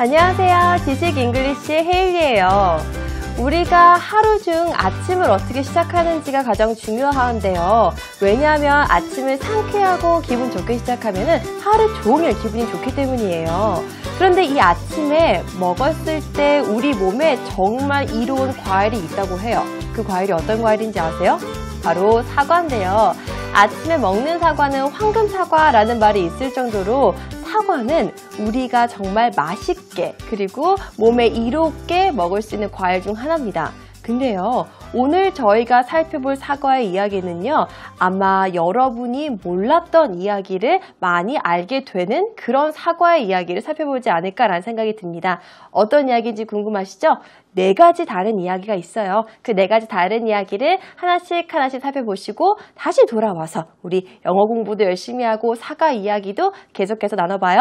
안녕하세요. 지식 잉글리시의 헤일리예요. 우리가 하루 중 아침을 어떻게 시작하는지가 가장 중요한데요. 왜냐하면 아침을 상쾌하고 기분 좋게 시작하면 하루 종일 기분이 좋기 때문이에요. 그런데 이 아침에 먹었을 때 우리 몸에 정말 이로운 과일이 있다고 해요. 그 과일이 어떤 과일인지 아세요? 바로 사과인데요. 아침에 먹는 사과는 황금 사과라는 말이 있을 정도로 사과는 우리가 정말 맛있게 그리고 몸에 이롭게 먹을 수 있는 과일 중 하나입니다. 근데요, 오늘 저희가 살펴볼 사과의 이야기는요, 아마 여러분이 몰랐던 이야기를 많이 알게 되는 그런 사과의 이야기를 살펴보지 않을까라는 생각이 듭니다. 어떤 이야기인지 궁금하시죠? 4가지 다른 이야기가 있어요. 그 4가지 다른 이야기를 하나씩 살펴보시고 다시 돌아와서 우리 영어 공부도 열심히 하고 사과 이야기도 계속해서 나눠봐요.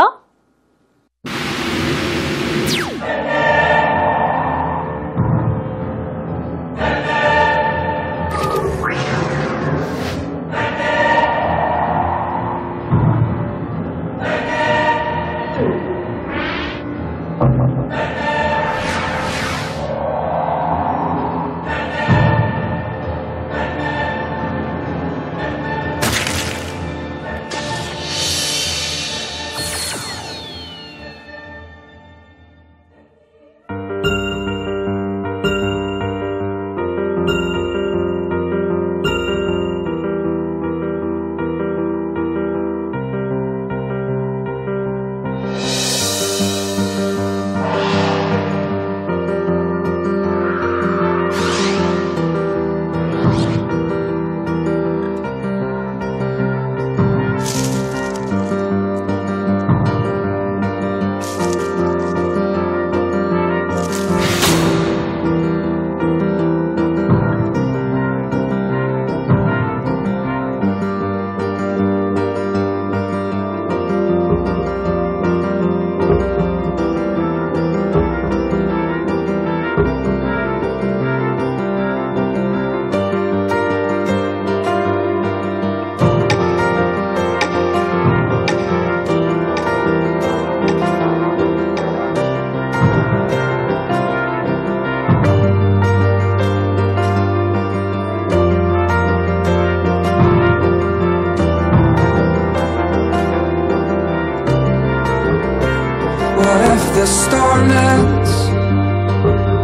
The storm ends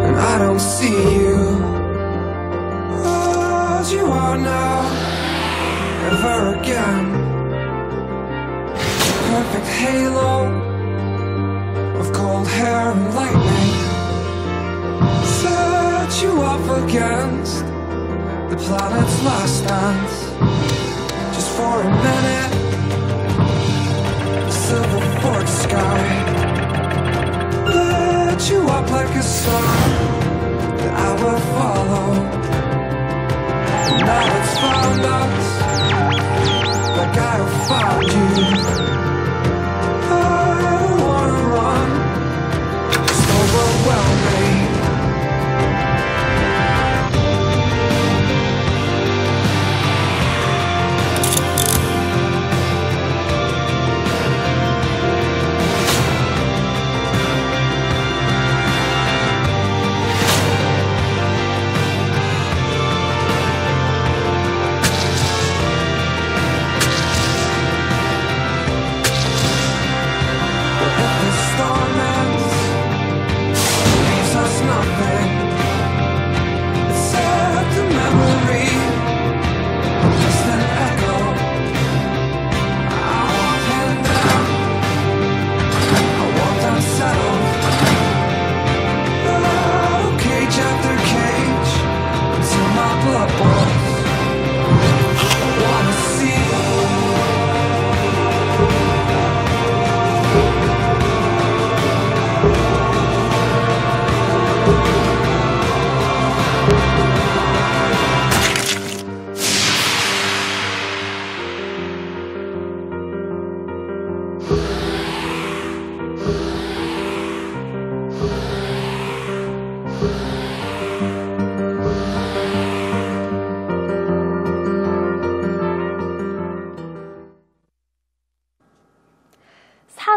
and I don't see you as you are now, ever again. Perfect halo of cold hair and lightning set you up against the planet's last dance. Just for a minute, the silver forked sky lit you up like a star that I will follow. Now it's found us, like I have found you. I don't wanna run, just overwhelm me.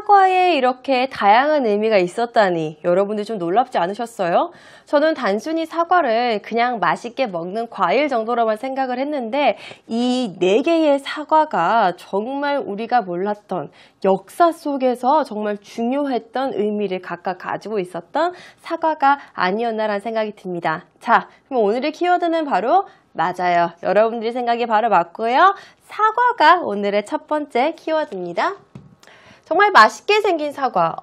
사과에 이렇게 다양한 의미가 있었다니 여러분들 좀 놀랍지 않으셨어요? 저는 단순히 사과를 그냥 맛있게 먹는 과일 정도로만 생각을 했는데 이 4개의 사과가 정말 우리가 몰랐던 역사 속에서 정말 중요했던 의미를 각각 가지고 있었던 사과가 아니었나라는 생각이 듭니다. 자, 그럼 오늘의 키워드는 바로 맞아요. 여러분들이 생각이 바로 맞고요. 사과가 오늘의 첫 번째 키워드입니다. 정말 맛있게 생긴 사과.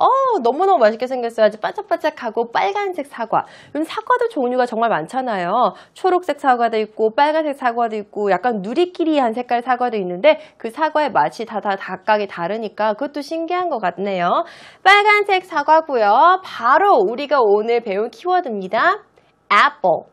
너무너무 맛있게 생겼어요. 아주 반짝반짝하고 빨간색 사과. 요즘 사과도 종류가 정말 많잖아요. 초록색 사과도 있고 빨간색 사과도 있고 약간 누리끼리한 색깔 사과도 있는데 그 사과의 맛이 다 각각이 다르니까 그것도 신기한 것 같네요. 빨간색 사과고요. 바로 우리가 오늘 배운 키워드입니다. apple.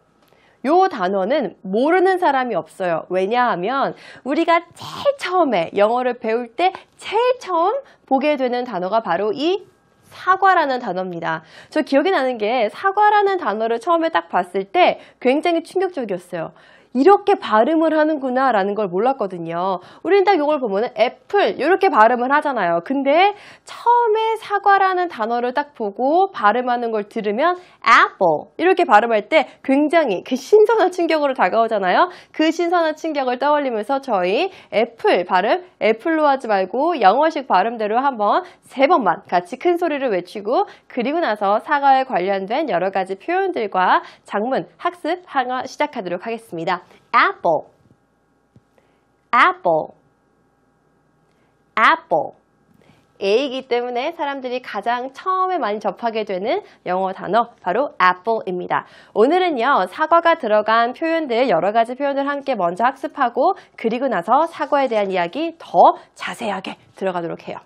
요 단어는 모르는 사람이 없어요. 왜냐하면 우리가 제일 처음에 영어를 배울 때 제일 처음 보게 되는 단어가 바로 이 사과라는 단어입니다. 저 기억이 나는 게 사과라는 단어를 처음에 딱 봤을 때 굉장히 충격적이었어요. 이렇게 발음을 하는구나 라는 걸 몰랐거든요. 우리는 딱 이걸 보면 애플 이렇게 발음을 하잖아요. 근데 처음에 사과라는 단어를 딱 보고 발음하는 걸 들으면 apple 이렇게 발음할 때 굉장히 그 신선한 충격으로 다가오잖아요. 그 신선한 충격을 떠올리면서 저희 애플 발음 애플로 하지 말고 영어식 발음대로 한번 3번만 같이 큰 소리를 외치고 그리고 나서 사과에 관련된 여러 가지 표현들과 작문 학습 시작하도록 하겠습니다. apple, apple, apple. A이기 때문에 사람들이 가장 처음에 많이 접하게 되는 영어 단어 바로 apple입니다. 오늘은요 사과가 들어간 표현들 여러 가지 표현을 함께 먼저 학습하고 그리고 나서 사과에 대한 이야기 더 자세하게 들어가도록 해요.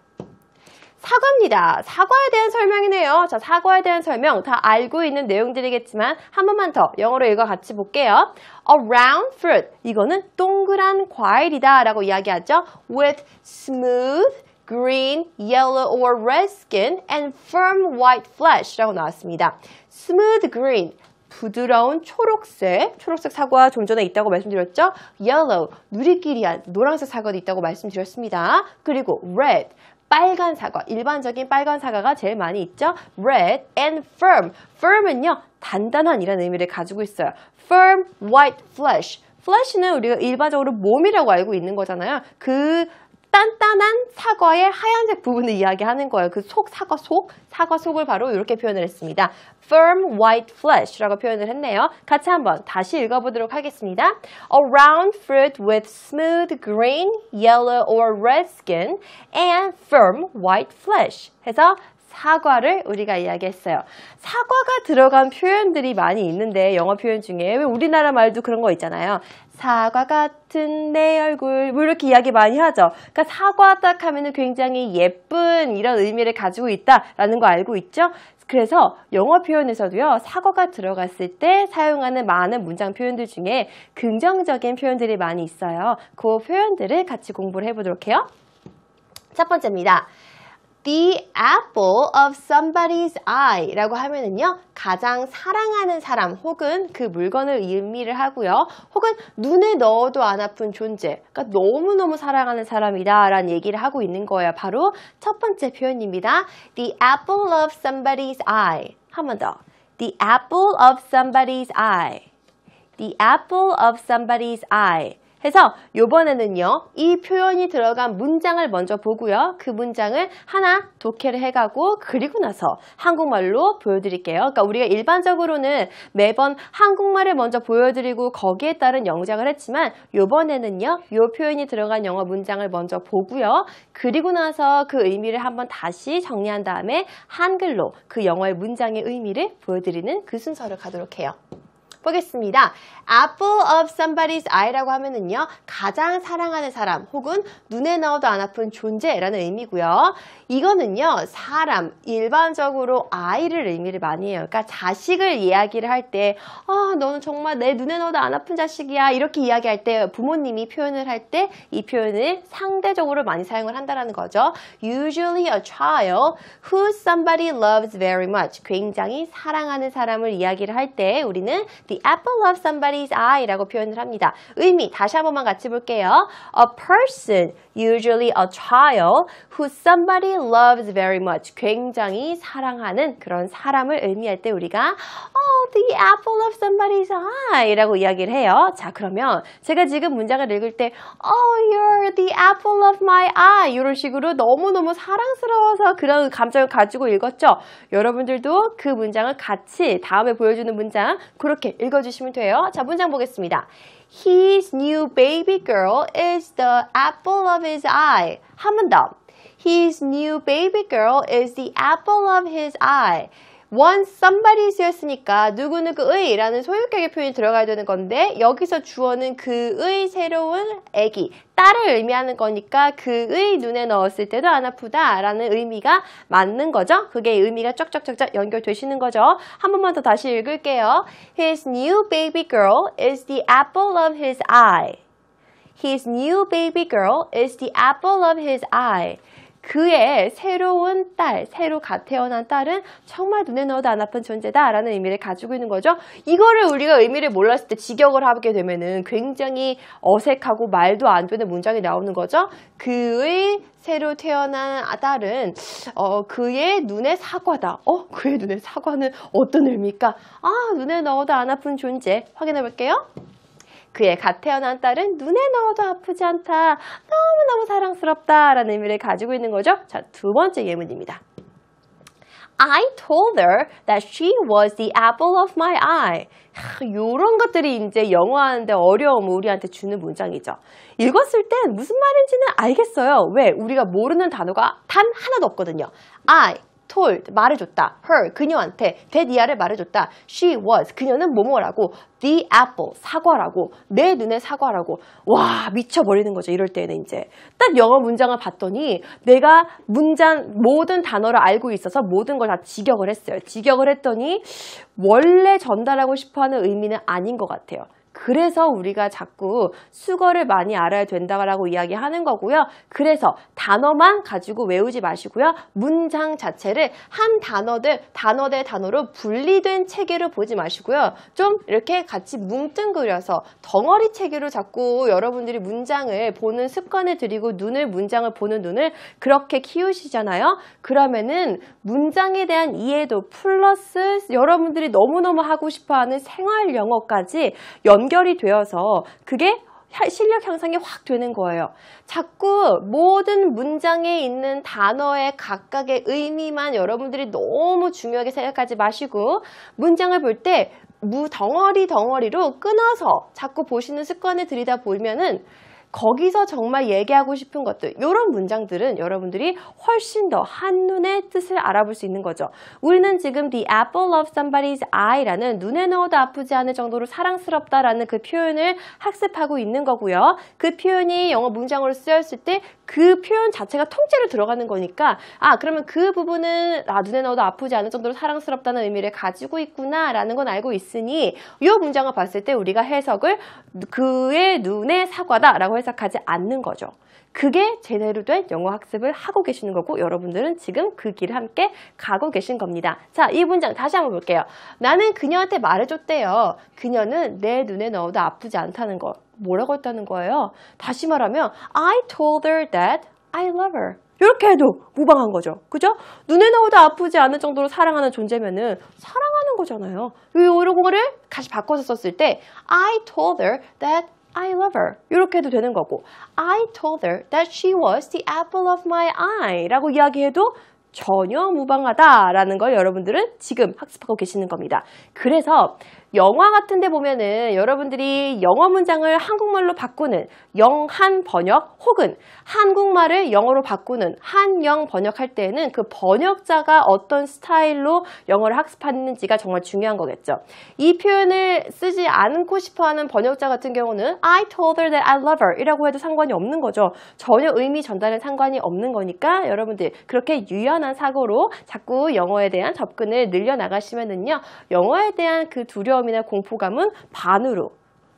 사과입니다. 사과에 대한 설명이네요. 자, 사과에 대한 설명 다 알고 있는 내용들이겠지만 한 번만 더 영어로 읽어 같이 볼게요. A round fruit. 이거는 동그란 과일이다 라고 이야기하죠. With smooth, green, yellow or red skin and firm white flesh 라고 나왔습니다. Smooth green. 부드러운 초록색 사과 좀 전에 있다고 말씀드렸죠. Yellow, 누리끼리한 노란색 사과도 있다고 말씀드렸습니다. 그리고 red, 빨간 사과, 일반적인 빨간 사과가 제일 많이 있죠. Red and firm. firm은요, 단단한이라는 의미를 가지고 있어요. firm, white flesh. flesh는 우리가 일반적으로 몸이라고 알고 있는 거잖아요. 그 단단한 사과의 하얀색 부분을 이야기하는 거예요. 그 사과 속을 바로 이렇게 표현을 했습니다. firm white flesh라고 표현을 했네요. 같이 한번 다시 읽어보도록 하겠습니다. A round fruit with smooth green, yellow or red skin and firm white flesh 해서 사과를 우리가 이야기했어요. 사과가 들어간 표현들이 많이 있는데 영어 표현 중에 왜 우리나라 말도 그런 거 있잖아요. 사과 같은 내 얼굴 뭐 이렇게 이야기 많이 하죠. 그러니까 사과 딱 하면은 굉장히 예쁜 이런 의미를 가지고 있다라는 거 알고 있죠? 그래서 영어 표현에서도요. 사과가 들어갔을 때 사용하는 많은 문장 표현들 중에 긍정적인 표현들이 많이 있어요. 그 표현들을 같이 공부를 해보도록 해요. 첫 번째입니다. The apple of somebody's eye 라고 하면은요, 가장 사랑하는 사람 혹은 그 물건을 의미를 하고요. 혹은 눈에 넣어도 안 아픈 존재, 그러니까 너무너무 사랑하는 사람이다 라는 얘기를 하고 있는 거예요. 바로 첫 번째 표현입니다. The apple of somebody's eye. 한 번 더. The apple of somebody's eye. The apple of somebody's eye. 해서 이번에는요. 이 표현이 들어간 문장을 먼저 보고요. 그 문장을 하나 독해를 해가고 그리고 나서 한국말로 보여드릴게요. 그러니까 우리가 일반적으로는 매번 한국말을 먼저 보여드리고 거기에 따른 영작을 했지만 이번에는요. 이 표현이 들어간 영어 문장을 먼저 보고요. 그리고 나서 그 의미를 한번 다시 정리한 다음에 한글로 그 영어의 문장의 의미를 보여드리는 그 순서를 가도록 해요. 보겠습니다. Apple of somebody's eye라고 하면은요, 가장 사랑하는 사람 혹은 눈에 넣어도 안 아픈 존재라는 의미고요. 이거는요, 사람, 일반적으로 아이를 의미를 많이 해요. 그러니까 자식을 이야기를 할 때, 너는 정말 내 눈에 넣어도 안 아픈 자식이야. 이렇게 이야기할 때 부모님이 표현을 할 때 이 표현을 상대적으로 많이 사용을 한다는 거죠. Usually a child who somebody loves very much. 굉장히 사랑하는 사람을 이야기를 할 때 우리는 the the apple of somebody's eye라고 표현을 합니다. 의미 다시 한 번만 같이 볼게요. A person, usually a child, who somebody loves very much. 굉장히 사랑하는 그런 사람을 의미할 때 우리가 the apple of somebody's eye라고 이야기를 해요. 자, 그러면 제가 지금 문장을 읽을 때 you're the apple of my eye 이런 식으로 너무너무 사랑스러워서 그런 감정을 가지고 읽었죠. 여러분들도 그 문장을 같이 다음에 보여주는 문장 그렇게 읽어주시면 돼요. 자, 문장 보겠습니다. His new baby girl is the apple of his eye. 한 번 더. His new baby girl is the apple of his eye. once somebody's였으니까 누구누구의 라는 소유격의 표현이 들어가야 되는 건데 여기서 주어는 그의 새로운 아기, 딸을 의미하는 거니까 그의 눈에 넣었을 때도 안 아프다 라는 의미가 맞는 거죠. 그게 의미가 쫙쫙쫙쫙 연결되시는 거죠. 한 번만 더 다시 읽을게요. His new baby girl is the apple of his eye. His new baby girl is the apple of his eye. 그의 새로운 딸, 새로 갓 태어난 딸은 정말 눈에 넣어도 안 아픈 존재다라는 의미를 가지고 있는 거죠. 이거를 우리가 의미를 몰랐을 때 직역을 하게 되면은 굉장히 어색하고 말도 안 되는 문장이 나오는 거죠. 그의 새로 태어난 딸은 그의 눈의 사과다. 그의 눈의 사과는 어떤 의미일까? 눈에 넣어도 안 아픈 존재. 확인해 볼게요. 그의 갓 태어난 딸은 눈에 넣어도 아프지 않다. 너무너무 사랑스럽다 라는 의미를 가지고 있는 거죠. 자, 두 번째 예문입니다. I told her that she was the apple of my eye. 이런 것들이 이제 영어하는데 어려움 우리한테 주는 문장이죠. 읽었을 땐 무슨 말인지는 알겠어요. 왜? 우리가 모르는 단어가 단 하나도 없거든요. I told, 말해줬다. her, 그녀한테. that 말해줬다. she was, 그녀는 뭐뭐라고. the apple, 사과라고. 내 눈의 사과라고. 와, 미쳐버리는 거죠. 이럴 때는 이제. 딱 영어 문장을 봤더니 내가 모든 단어를 알고 있어서 모든 걸 다 직역을 했어요. 직역을 했더니 원래 전달하고 싶어하는 의미는 아닌 것 같아요. 그래서 우리가 자꾸 수거를 많이 알아야 된다고 이야기하는 거고요. 그래서 단어만 가지고 외우지 마시고요. 문장 자체를 한 단어 대 단어로 분리된 체계로 보지 마시고요. 좀 이렇게 같이 뭉뚱그려서 덩어리 체계로 자꾸 여러분들이 문장을 보는 습관을 들이고 문장을 보는 눈을 그렇게 키우시잖아요. 그러면은 문장에 대한 이해도 플러스 여러분들이 너무너무 하고 싶어하는 생활 영어까지 연결이 되어서 그게 실력 향상이 확 되는 거예요. 자꾸 모든 문장에 있는 단어의 각각의 의미만 여러분들이 너무 중요하게 생각하지 마시고 문장을 볼 때 덩어리로 끊어서 자꾸 보시는 습관을 들이다 보면은 거기서 정말 얘기하고 싶은 것들, 이런 문장들은 여러분들이 훨씬 더 한눈에 뜻을 알아볼 수 있는 거죠. 우리는 지금 the apple of somebody's eye라는 눈에 넣어도 아프지 않을 정도로 사랑스럽다라는 그 표현을 학습하고 있는 거고요. 그 표현이 영어 문장으로 쓰였을 때 그 표현 자체가 통째로 들어가는 거니까 그러면 그 부분은 눈에 넣어도 아프지 않을 정도로 사랑스럽다는 의미를 가지고 있구나 라는 건 알고 있으니 이 문장을 봤을 때 우리가 해석을 그의 눈의 사과다 라고 해석하지 않는 거죠. 그게 제대로 된 영어 학습을 하고 계시는 거고 여러분들은 지금 그 길을 함께 가고 계신 겁니다. 자, 이 문장 다시 한번 볼게요. 나는 그녀한테 말해줬대요. 그녀는 내 눈에 넣어도 아프지 않다는 거. 뭐라고 했다는 거예요? 다시 말하면 I told her that I love her. 이렇게 해도 무방한 거죠. 그죠? 눈에 넣어도 아프지 않을 정도로 사랑하는 존재면은 사랑하는 거잖아요. 이런 거를 다시 바꿔서 썼을 때 I told her that I love her. 이렇게 해도 되는 거고 I told her that she was the apple of my eye 라고 이야기해도 전혀 무방하다라는 걸 여러분들은 지금 학습하고 계시는 겁니다. 그래서 영화 같은 데 보면은 여러분들이 영어 문장을 한국말로 바꾸는 영한 번역 혹은 한국말을 영어로 바꾸는 한영 번역할 때에는 그 번역자가 어떤 스타일로 영어를 학습하는지가 정말 중요한 거겠죠. 이 표현을 쓰지 않고 싶어하는 번역자 같은 경우는 I told her that I love her 이라고 해도 상관이 없는 거죠. 전혀 의미 전달에 상관이 없는 거니까 여러분들 그렇게 유연한 사고로 자꾸 영어에 대한 접근을 늘려나가시면은요. 영어에 대한 그 두려움이나 공포감은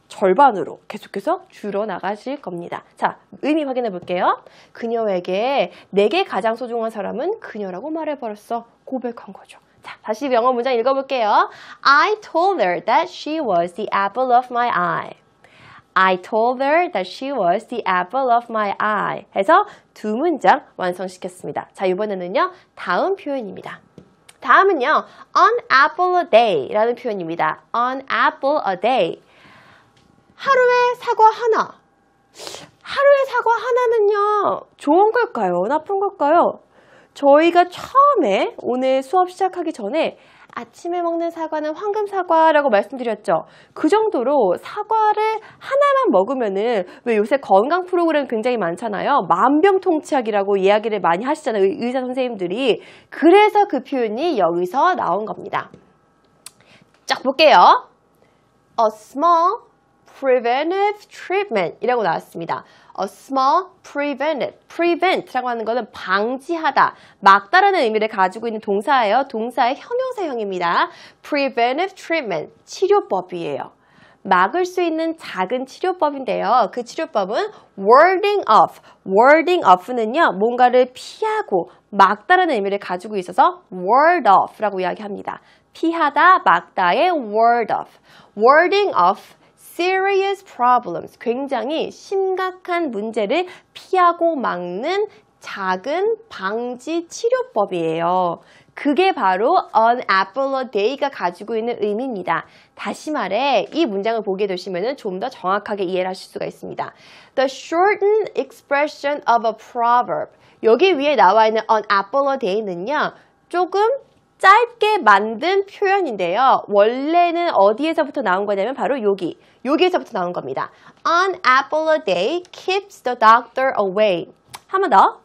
절반으로 계속해서 줄어나가실 겁니다. 자, 의미 확인해 볼게요. 그녀에게 내게 가장 소중한 사람은 그녀라고 말해버렸어. 고백한 거죠. 자, 다시 영어 문장 읽어볼게요. I told her that she was the apple of my eye. I told her that she was the apple of my eye. 해서 두 문장 완성시켰습니다. 자, 이번에는요, 다음 표현입니다. 다음은요, an apple a day 라는 표현입니다. an apple a day. 하루에 사과 하나. 하루에 사과 하나는요, 좋은 걸까요? 나쁜 걸까요? 저희가 처음에 오늘 수업 시작하기 전에 아침에 먹는 사과는 황금 사과라고 말씀드렸죠. 그 정도로 사과를 하나만 먹으면은 왜 요새 건강 프로그램 굉장히 많잖아요. 만병통치약이라고 이야기를 많이 하시잖아요. 의사 선생님들이. 그래서 그 표현이 여기서 나온 겁니다. 쫙 볼게요. A small preventive treatment 이라고 나왔습니다. A small preventive. prevent라고 하는 것은 방지하다, 막다라는 의미를 가지고 있는 동사예요. 동사의 형용사형입니다. preventive treatment, 치료법이에요. 막을 수 있는 작은 치료법인데요. 그 치료법은 warding off. warding off는요, 뭔가를 피하고 막다라는 의미를 가지고 있어서 ward off라고 이야기합니다. 피하다, 막다의 ward off. warding off serious problems, 굉장히 심각한 문제를 피하고 막는 작은 방지 치료법이에요. 그게 바로 an apple a day가 가지고 있는 의미입니다. 다시 말해 이 문장을 보게 되시면 좀 더 정확하게 이해를 하실 수가 있습니다. The shortened expression of a proverb. 여기 위에 나와 있는 an apple a day는요, 조금 짧게 만든 표현인데요. 원래는 어디에서부터 나온 거냐면 바로 여기에서부터 나온 겁니다. An apple a day keeps the doctor away. 한 번 더.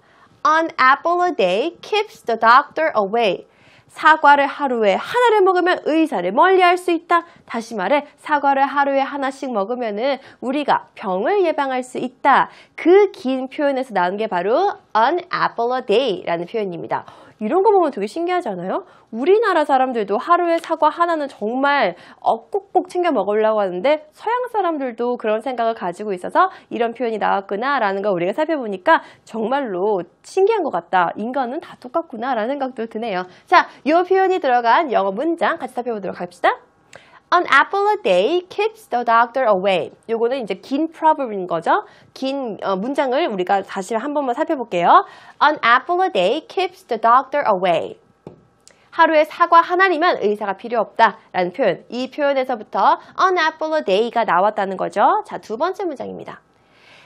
An apple a day keeps the doctor away. 사과를 하루에 하나를 먹으면 의사를 멀리할 수 있다. 다시 말해 사과를 하루에 하나씩 먹으면 우리가 병을 예방할 수 있다. 그 긴 표현에서 나온 게 바로 an apple a day라는 표현입니다. 이런 거 보면 되게 신기하지 않아요? 우리나라 사람들도 하루에 사과 하나는 정말 꼭꼭 챙겨 먹으려고 하는데 서양 사람들도 그런 생각을 가지고 있어서 이런 표현이 나왔구나 라는 걸 우리가 살펴보니까 정말로 신기한 것 같다. 인간은 다 똑같구나 라는 생각도 드네요. 자, 이 표현이 들어간 영어 문장 같이 살펴보도록 합시다. An apple a day keeps the doctor away. 요거는 이제 긴 proverb인 거죠. 긴 문장을 우리가 다시 한 번만 살펴볼게요. An apple a day keeps the doctor away. 하루에 사과 하나이면 의사가 필요 없다 라는 표현. 이 표현에서부터 an apple a day가 나왔다는 거죠. 자, 두 번째 문장입니다.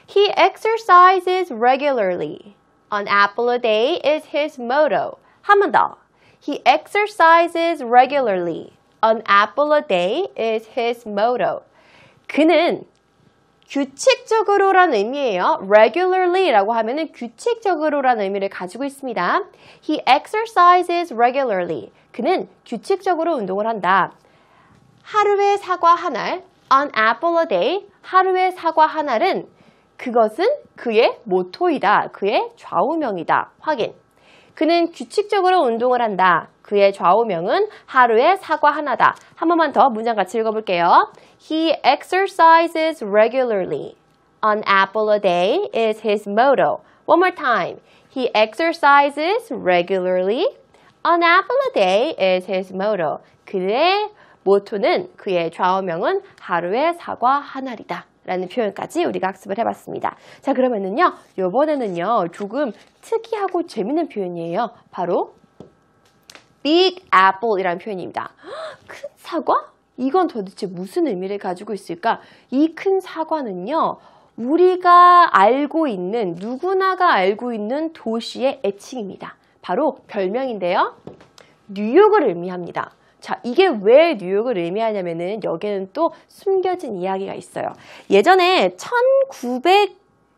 He exercises regularly. An apple a day is his motto. 한 번 더. He exercises regularly. An apple a day is his motto. 그는 규칙적으로라는 의미예요. regularly라고 하면은 규칙적으로라는 의미를 가지고 있습니다. He exercises regularly. 그는 규칙적으로 운동을 한다. 하루에 사과 한 알, an apple a day, 하루에 사과 한 알은 그것은 그의 모토이다. 그의 좌우명이다. 확인. 그는 규칙적으로 운동을 한다. 그의 좌우명은 하루에 사과 하나다. 한 번만 더 문장 같이 읽어볼게요. He exercises regularly. An apple a day is his motto. One more time. He exercises regularly. An apple a day is his motto. 그의 모토는, 그의 좌우명은 하루에 사과 한 알이다. 라는 표현까지 우리가 학습을 해봤습니다. 자, 그러면은요, 이번에는요, 조금 특이하고 재밌는 표현이에요. 바로 Big Apple 이라는 표현입니다. 큰 사과? 이건 도대체 무슨 의미를 가지고 있을까? 이 큰 사과는요, 우리가 알고 있는, 누구나가 알고 있는 도시의 애칭입니다. 바로 별명인데요. 뉴욕을 의미합니다. 자, 이게 왜 뉴욕을 의미하냐면은 여기에는 또 숨겨진 이야기가 있어요. 예전에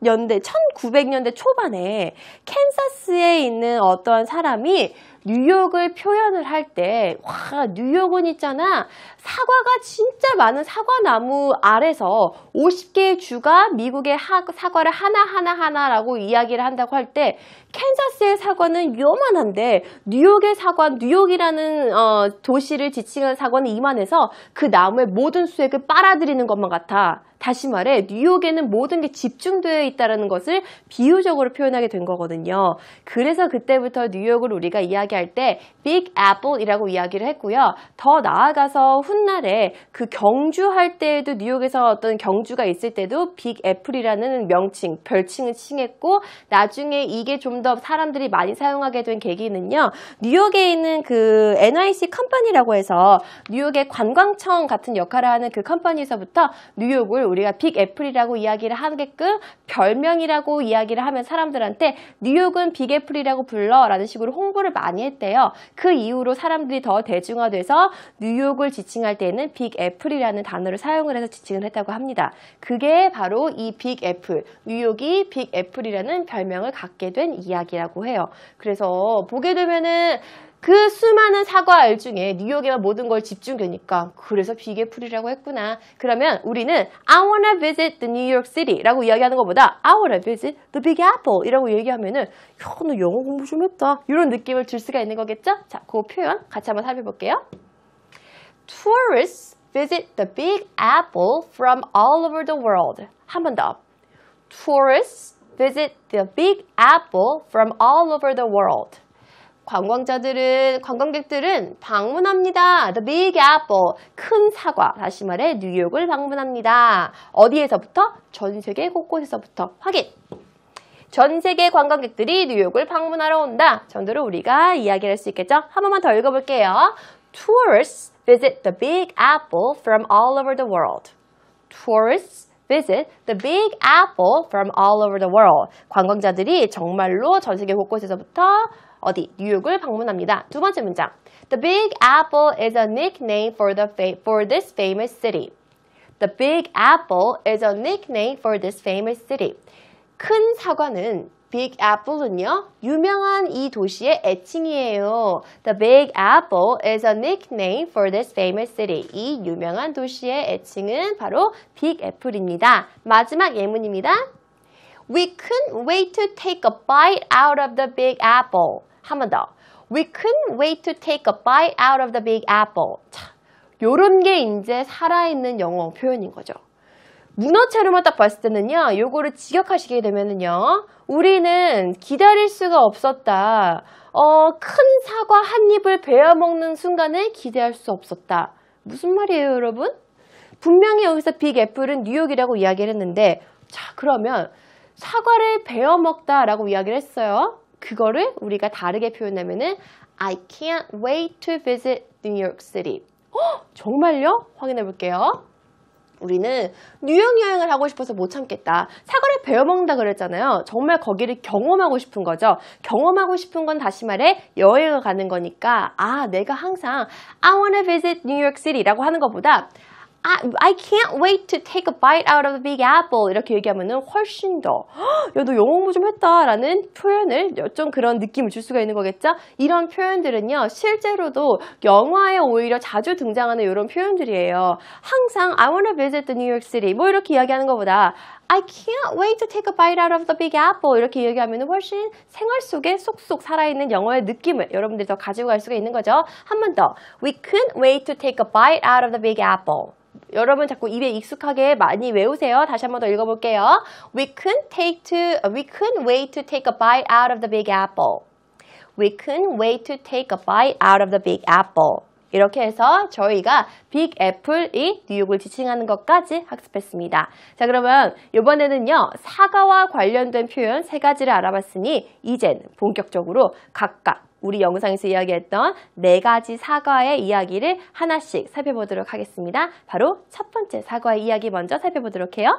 1900년대 초반에 캔사스에 있는 어떤 사람이 뉴욕을 표현을 할 때, 와, 뉴욕은 있잖아. 사과가 진짜 많은 사과나무 아래서 50개의 주가 미국의 사과를 하나라고 이야기를 한다고 할 때, 캔사스의 사과는 요만한데, 뉴욕의 사과, 뉴욕이라는 도시를 지칭하는 사과는 이만해서 그 나무의 모든 수액을 빨아들이는 것만 같아. 다시 말해 뉴욕에는 모든 게 집중되어 있다는 것을 비유적으로 표현하게 된 거거든요. 그래서 그때부터 뉴욕을 우리가 이야기할 얘기할 때 Big Apple이라고 이야기를 했고요. 더 나아가서 훗날에 그 경주할 때에도 뉴욕에서 어떤 경주가 있을 때도 Big Apple이라는 명칭, 별칭을 칭했고 나중에 이게 좀 더 사람들이 많이 사용하게 된 계기는요. 뉴욕에 있는 그 NYC 컴퍼니라고 해서 뉴욕의 관광청 같은 역할을 하는 그 컴퍼니에서부터 뉴욕을 우리가 빅 애플이라고 이야기를 하게끔 별명이라고 이야기를 하면 사람들한테 뉴욕은 빅 애플이라고 불러 라는 식으로 홍보를 많이 했대요. 그 이후로 사람들이 더 대중화돼서 뉴욕을 지칭할 때는 빅 애플이라는 단어를 사용을 해서 지칭을 했다고 합니다. 그게 바로 이 빅 애플, 뉴욕이 빅 애플이라는 별명을 갖게 된 이야기라고 해요. 그래서 보게 되면은 그 수많은 사과알 중에 뉴욕에만 모든 걸 집중되니까 그래서 빅 애플이라고 했구나. 그러면 우리는 I wanna visit the New York City 라고 이야기하는 것보다 I wanna visit the Big Apple 이라고 얘기하면은 야, 너 영어 공부 좀 했다. 이런 느낌을 줄 수가 있는 거겠죠? 자, 그 표현 같이 한번 살펴볼게요. Tourists visit the Big Apple from all over the world. 한 번 더. Tourists visit the Big Apple from all over the world. 관광객들은 방문합니다. The Big Apple, 큰 사과, 다시 말해 뉴욕을 방문합니다. 어디에서부터? 전 세계 곳곳에서부터. 확인! 전 세계 관광객들이 뉴욕을 방문하러 온다. 정도로 우리가 이야기를 할 수 있겠죠? 한 번만 더 읽어볼게요. Tourists visit the Big Apple from all over the world. Tourists visit the Big Apple from all over the world. 관광자들이 정말로 전 세계 곳곳에서부터 어디? 뉴욕을 방문합니다. 두 번째 문장. The Big Apple is a nickname for this famous city. The Big Apple is a nickname for this famous city. 큰 사과는 Big Apple은요, 유명한 이 도시의 애칭이에요. The Big Apple is a nickname for this famous city. 이 유명한 도시의 애칭은 바로 Big Apple입니다. 마지막 예문입니다. We couldn't wait to take a bite out of the Big Apple. 한 번 더. We couldn't wait to take a bite out of the Big Apple. 자, 요런 게 이제 살아있는 영어 표현인 거죠. 문어체로만 딱 봤을 때는요, 요거를 직역하시게 되면은요, 우리는 기다릴 수가 없었다. 큰 사과 한 입을 베어먹는 순간을 기대할 수 없었다. 무슨 말이에요, 여러분? 분명히 여기서 빅 애플은 뉴욕이라고 이야기를 했는데, 자, 그러면 사과를 베어먹다라고 이야기를 했어요. 그거를 우리가 다르게 표현하면은 I can't wait to visit New York City. 정말요? 확인해 볼게요. 우리는 뉴욕 여행을 하고 싶어서 못 참겠다. 사과를 베어먹는다 그랬잖아요. 정말 거기를 경험하고 싶은 거죠. 경험하고 싶은 건 다시 말해 여행을 가는 거니까 내가 항상 I wanna visit New York City라고 하는 것보다 I can't wait to take a bite out of the Big Apple 이렇게 얘기하면은 훨씬 더 야, 너 영어 공부 좀 했다라는 표현을 좀 그런 느낌을 줄 수가 있는 거겠죠? 이런 표현들은요 실제로도 영화에 오히려 자주 등장하는 이런 표현들이에요. 항상 I wanna visit the New York City 뭐 이렇게 이야기하는 것보다 I can't wait to take a bite out of the Big Apple 이렇게 얘기하면 훨씬 생활 속에 쏙쏙 살아있는 영어의 느낌을 여러분들이 더 가지고 갈 수가 있는 거죠. 한 번 더 We couldn't wait to take a bite out of the Big Apple. 여러분 자꾸 입에 익숙하게 많이 외우세요. 다시 한 번 더 읽어볼게요. We couldn't wait to take a bite out of the Big Apple. We couldn't wait to take a bite out of the Big Apple. 이렇게 해서 저희가 빅 애플이 뉴욕을 지칭하는 것까지 학습했습니다. 자, 그러면 이번에는요 사과와 관련된 표현 3가지를 알아봤으니 이젠 본격적으로 각각 우리 영상에서 이야기했던 4가지 사과의 이야기를 하나씩 살펴보도록 하겠습니다. 바로 첫 번째 사과의 이야기 먼저 살펴보도록 해요.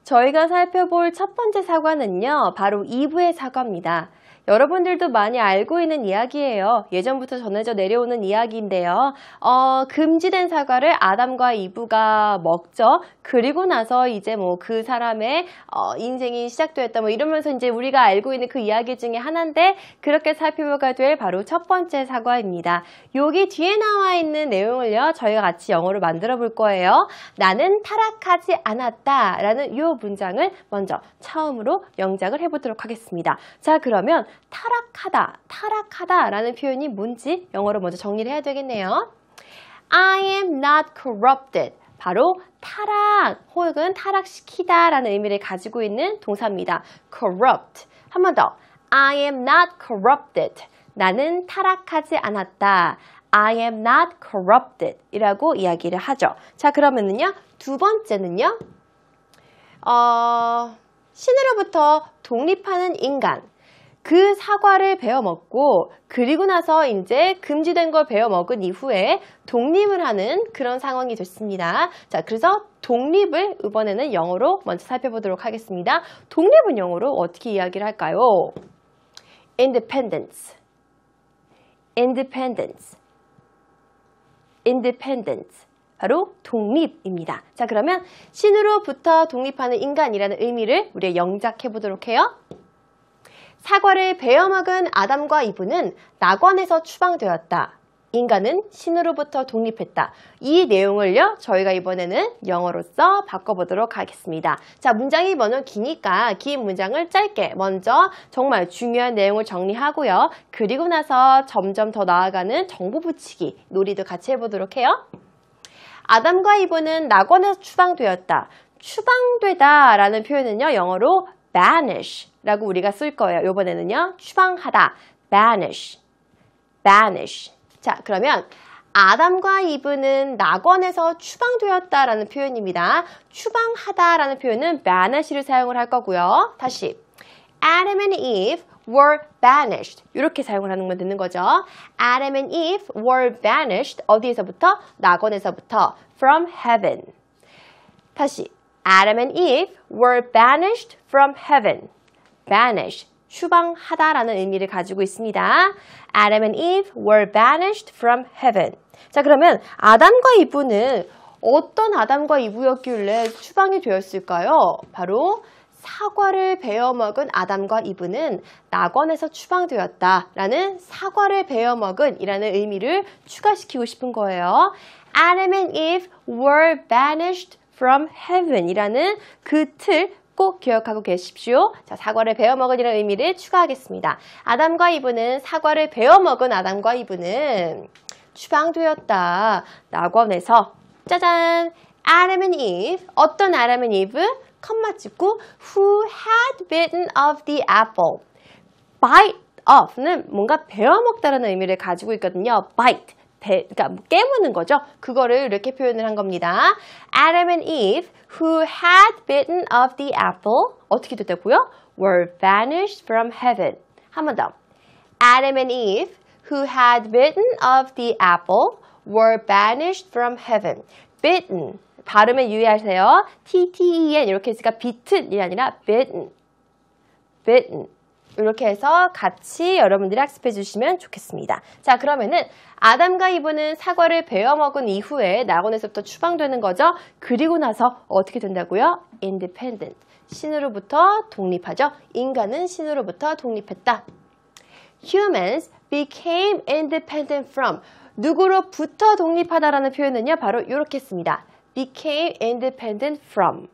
저희가 살펴볼 첫 번째 사과는요, 바로 2부의 사과입니다. 여러분들도 많이 알고 있는 이야기예요. 예전부터 전해져 내려오는 이야기인데요. 금지된 사과를 아담과 이브가 먹죠. 그리고 나서 이제 뭐 그 사람의 인생이 시작되었다 뭐 이러면서 이제 우리가 알고 있는 그 이야기 중에 하나인데 그렇게 살펴보게 될 바로 첫 번째 사과입니다. 여기 뒤에 나와 있는 내용을요. 저희가 같이 영어로 만들어 볼 거예요. 나는 타락하지 않았다 라는 이 문장을 먼저 처음으로 영작을 해보도록 하겠습니다. 자, 그러면 타락하다 라는 표현이 뭔지 영어로 먼저 정리를 해야 되겠네요. I am not corrupted. 바로 타락 혹은 타락시키다 라는 의미를 가지고 있는 동사입니다. corrupt. 한 번 더. I am not corrupted. 나는 타락하지 않았다. I am not corrupted 이라고 이야기를 하죠. 자, 그러면은요. 두 번째는요. 신으로부터 독립하는 인간. 그 사과를 베어먹고 그리고 나서 이제 금지된 걸 베어먹은 이후에 독립을 하는 그런 상황이 됐습니다. 자, 그래서 독립을 이번에는 영어로 먼저 살펴보도록 하겠습니다. 독립은 영어로 어떻게 이야기를 할까요? Independence. Independence. Independence. 바로 독립입니다. 자, 그러면 신으로부터 독립하는 인간이라는 의미를 우리가 영작해 보도록 해요. 사과를 베어먹은 아담과 이브는 낙원에서 추방되었다. 인간은 신으로부터 독립했다. 이 내용을요, 저희가 이번에는 영어로서 바꿔보도록 하겠습니다. 자, 문장이 먼저 기니까 긴 문장을 짧게 먼저 정말 중요한 내용을 정리하고요. 그리고 나서 점점 더 나아가는 정보 붙이기 놀이도 같이 해보도록 해요. 아담과 이브는 낙원에서 추방되었다. 추방되다 라는 표현은요, 영어로 banish 라고 우리가 쓸 거예요. 이번에는요, 추방하다. banish. banish. 자, 그러면 아담과 이브는 낙원에서 추방되었다 라는 표현입니다. 추방하다 라는 표현은 banish를 사용을 할 거고요. 다시. Adam and Eve were banished. 이렇게 사용을 하는 건 되는 거죠. Adam and Eve were banished. 어디에서부터? 낙원에서부터. From heaven. 다시. Adam and Eve were banished from heaven. banish. 추방하다라는 의미를 가지고 있습니다. Adam and Eve were banished from heaven. 자, 그러면 아담과 이브는 어떤 아담과 이브였길래 추방이 되었을까요? 바로 사과를 베어먹은 아담과 이브는 낙원에서 추방되었다라는 사과를 베어먹은 이라는 의미를 추가시키고 싶은 거예요. Adam and Eve were banished from heaven 이라는 그 틀 꼭 기억하고 계십시오. 자, 사과를 베어먹은 이라는 의미를 추가하겠습니다. 아담과 이브는 사과를 베어먹은 아담과 이브는 추방되었다. 낙원에서 짜잔! Adam and Eve 어떤 Adam and Eve? 컴마 찍고 who had bitten of the apple. bite of는 뭔가 베어먹다라는 의미를 가지고 있거든요. bite. 그러니까 깨무는 거죠. 그거를 이렇게 표현을 한 겁니다. Adam and Eve who had bitten of the apple 어떻게 됐다고요? were banished from heaven. 한 번 더. Adam and Eve who had bitten of the apple were banished from heaven. bitten 발음에 유의하세요. T-T-E-N 이렇게 했으니까 bitten 이 아니라 bitten. bitten. 이렇게 해서 같이 여러분들이 학습해 주시면 좋겠습니다. 자, 그러면은 아담과 이브는 사과를 베어먹은 이후에 낙원에서부터 추방되는 거죠. 그리고 나서 어떻게 된다고요? independent. 신으로부터 독립하죠. 인간은 신으로부터 독립했다. Humans became independent from. 누구로부터 독립하다라는 표현은요. 바로 이렇게 씁니다. became independent from.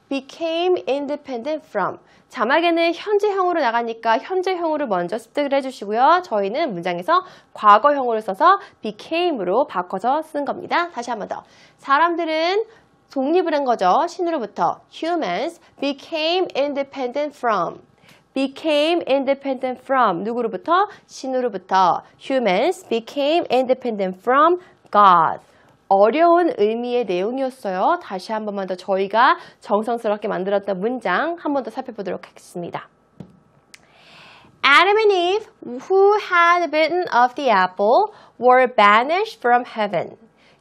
became independent from. 자막에는 현재형으로 나가니까 현재형으로 먼저 습득을 해주시고요. 저희는 문장에서 과거형으로 써서 became으로 바꿔서 쓴 겁니다. 다시 한 번 더. 사람들은 독립을 한 거죠. 신으로부터. Humans became independent from. became independent from. 누구로부터? 신으로부터. Humans became independent from God. 어려운 의미의 내용이었어요. 다시 한 번만 더 저희가 정성스럽게 만들었던 문장 한 번 더 살펴보도록 하겠습니다. Adam and Eve, who had bitten of the apple, were banished from heaven.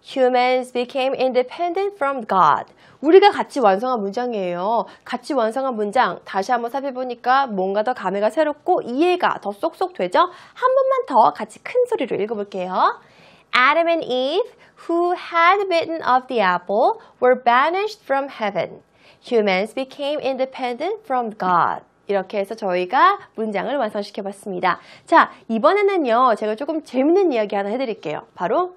Humans became independent from God. 우리가 같이 완성한 문장이에요. 같이 완성한 문장 다시 한번 살펴보니까 뭔가 더 감회가 새롭고 이해가 더 쏙쏙 되죠? 한 번만 더 같이 큰 소리로 읽어볼게요. Adam and Eve, who had bitten of the apple, were banished from heaven. Humans became independent from God. 이렇게 해서 저희가 문장을 완성시켜봤습니다. 자, 이번에는요, 제가 조금 재밌는 이야기 하나 해드릴게요. 바로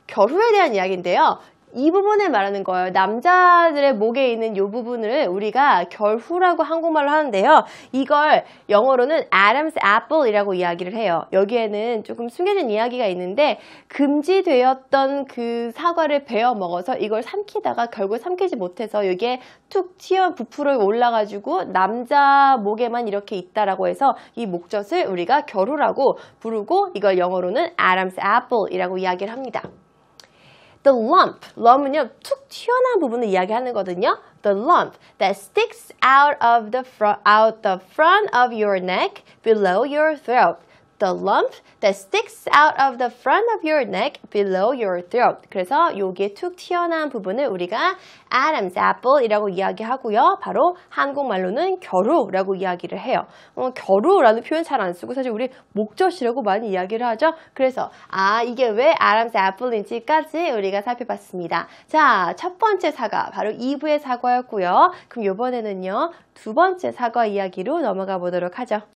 결혼에 대한 이야기인데요. 이 부분을 말하는 거예요. 남자들의 목에 있는 이 부분을 우리가 결후라고 한국말로 하는데요. 이걸 영어로는 Adam's Apple이라고 이야기를 해요. 여기에는 조금 숨겨진 이야기가 있는데 금지되었던 그 사과를 베어 먹어서 이걸 삼키다가 결국 삼키지 못해서 이게 툭 튀어 부풀어 올라가지고 남자 목에만 이렇게 있다라고 해서 이 목젖을 우리가 결후라고 부르고 이걸 영어로는 Adam's Apple이라고 이야기를 합니다. The lump, lump은요, 툭 튀어나온 부분을 이야기하는 거거든요. The lump that sticks out the front of your neck below your throat. The lump that sticks out of the front of your neck below your throat. 그래서 여기에 툭 튀어나온 부분을 우리가 Adam's Apple이라고 이야기하고요. 바로 한국말로는 겨루라고 이야기를 해요. 겨루라는 표현 잘 안 쓰고 사실 우리 목젖이라고 많이 이야기를 하죠. 그래서 이게 왜 Adam's Apple인지까지 우리가 살펴봤습니다. 자, 첫 번째 사과 바로 이브의 사과였고요. 그럼 이번에는요. 두 번째 사과 이야기로 넘어가 보도록 하죠.